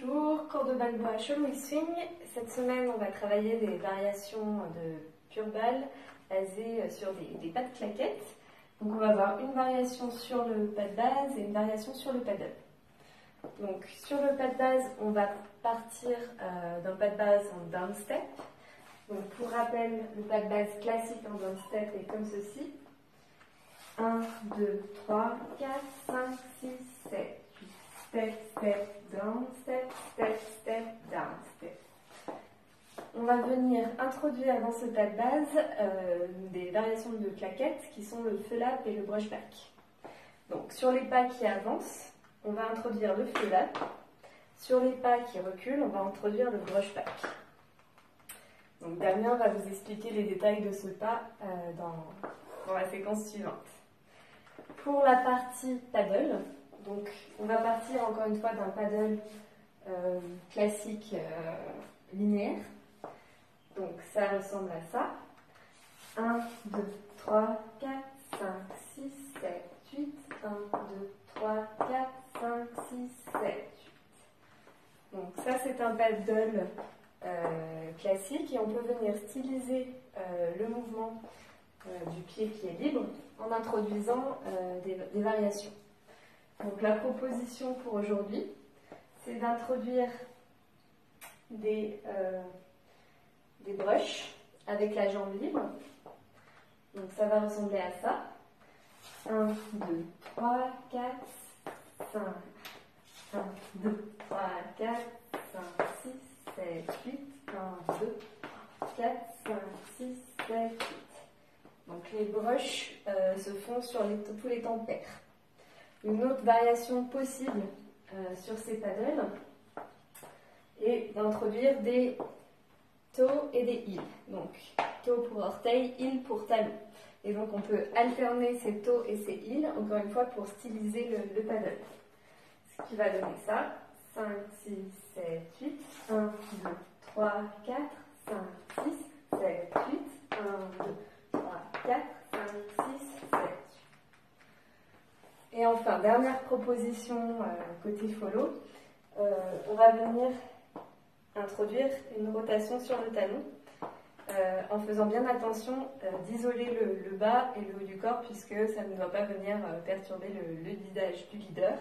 Bonjour, cours de Balboa Show Swing. Cette semaine, on va travailler des variations de pure balle basées sur des pas de claquettes. Donc, on va avoir une variation sur le pas de base et une variation sur le paddle. Donc, sur le pas de base, on va partir d'un pas de base en down step. Donc, pour rappel, le pas de base classique en down step est comme ceci. 1, 2, 3, 4, 5, 6, 7, 8. Step, step, down, step, step, step, down, step. On va venir introduire dans ce pas de base des variations de claquettes qui sont le flap et le brushback. Donc sur les pas qui avancent, on va introduire le flap. Sur les pas qui reculent, on va introduire le brushback. Donc Damien va vous expliquer les détails de ce pas dans la séquence suivante. Pour la partie paddle, donc on va partir encore une fois d'un paddle classique linéaire. Donc ça ressemble à ça. 1, 2, 3, 4, 5, 6, 7, 8. 1, 2, 3, 4, 5, 6, 7, 8. Donc ça c'est un paddle classique et on peut venir styliser le mouvement du pied qui est libre en introduisant des variations. Donc la proposition pour aujourd'hui, c'est d'introduire des brushes avec la jambe libre. Donc ça va ressembler à ça. 1, 2, 3, 4, 5. 1, 2, 3, 4, 5, 6, 7, 8. 1, 2, 3, 4, 5, 6, 7, 8. Donc les brushes se font sur tous les temps pairs. Une autre variation possible sur ces paddles est d'introduire des toes et des heels. Donc toe pour orteil, heel pour talon. Et donc on peut alterner ces toes et ces heels, encore une fois, pour styliser le paddle. Ce qui va donner ça. 5, 6, 7, 8. 1, 2, 3, 4, 5, 6, 7, 8. 1, 2, 3, 4, 5, 6, 7. Et enfin, dernière proposition côté follow, on va venir introduire une rotation sur le talon en faisant bien attention d'isoler le bas et le haut du corps puisque ça ne doit pas venir perturber le guidage du leader.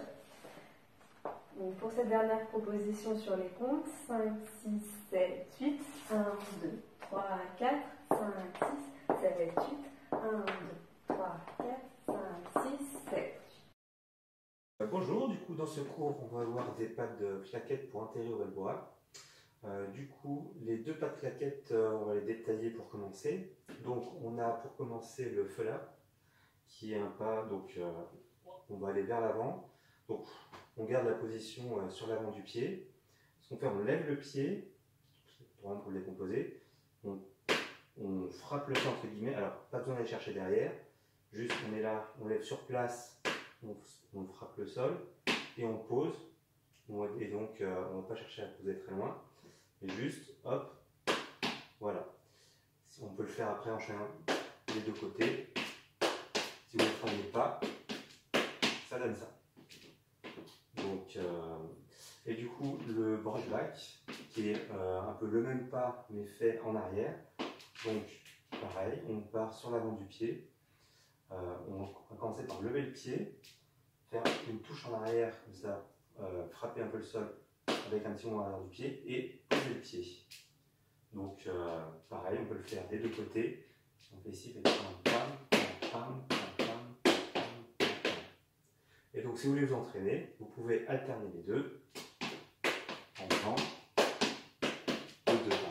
Donc pour cette dernière proposition sur les comptes, 5, 6, 7, 8, 1, 2, 3, 4, 5, 6, 7, 8, 1, 2, 3, 4, 5, 6, 7. Bonjour, du coup dans ce cours on va avoir des pas de claquettes pour intégrer au Balboa. Du coup les deux pas de claquettes on va les détailler pour commencer. Donc on a pour commencer le flap qui est un pas, donc on va aller vers l'avant. Donc on garde la position sur l'avant du pied. Ce qu'on fait, on lève le pied pour le décomposer. On frappe le pied entre guillemets, alors pas besoin d'aller chercher derrière. Juste on est là, on lève sur place. On frappe le sol et on pose. Et donc, on ne va pas chercher à poser très loin. Mais juste, hop, voilà. On peut le faire après en chaînant les deux côtés. Si vous ne le travaillez pas, ça donne ça. Donc, et du coup, le brushback, qui est un peu le même pas, mais fait en arrière. Donc, pareil, on part sur l'avant du pied. On va commencer par lever le pied, faire une touche en arrière, comme ça, frapper un peu le sol avec un petit mouvement à l'arrière du pied et poser le pied. Donc pareil, on peut le faire des deux côtés. On fait ici, pam, pam, pam, pam, pam, pam, pam. Et donc si vous voulez vous entraîner, vous pouvez alterner les deux en faisant les deux pareil.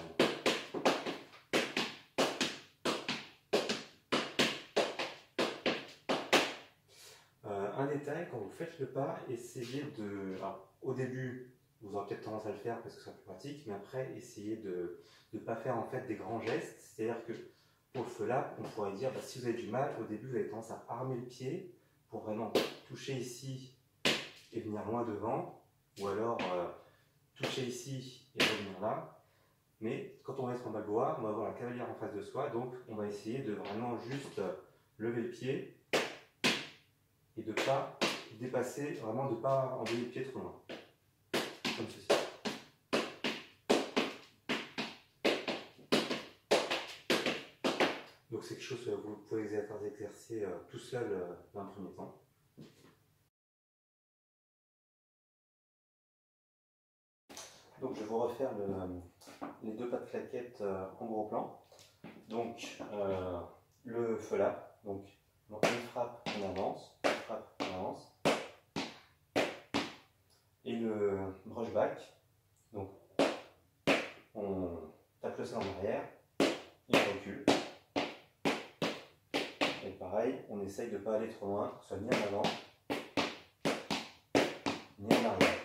Un détail, quand vous faites le pas, essayez de... Alors, au début, vous aurez peut-être tendance à le faire parce que c'est plus pratique, mais après, essayez de ne pas faire en fait des grands gestes. C'est-à-dire que pour le flap, on pourrait dire, si vous avez du mal, au début, vous avez tendance à armer le pied pour vraiment toucher ici et venir loin devant, ou alors toucher ici et revenir là. Mais quand on reste en Balboa, on va avoir la cavalière en face de soi, donc on va essayer de vraiment juste lever le pied et de ne pas dépasser, vraiment de ne pas envoyer le pied trop loin, comme ceci. choses que vous pouvez exercer tout seul dans un premier temps. Donc je vais vous refaire les deux pas de claquettes en gros plan. Donc le flap, donc on frappe, on avance, on frappe, on avance. Et le brushback, donc on tape le sol en arrière, il recule. Et pareil, on essaye de ne pas aller trop loin, que ce soit ni en avant, ni en arrière.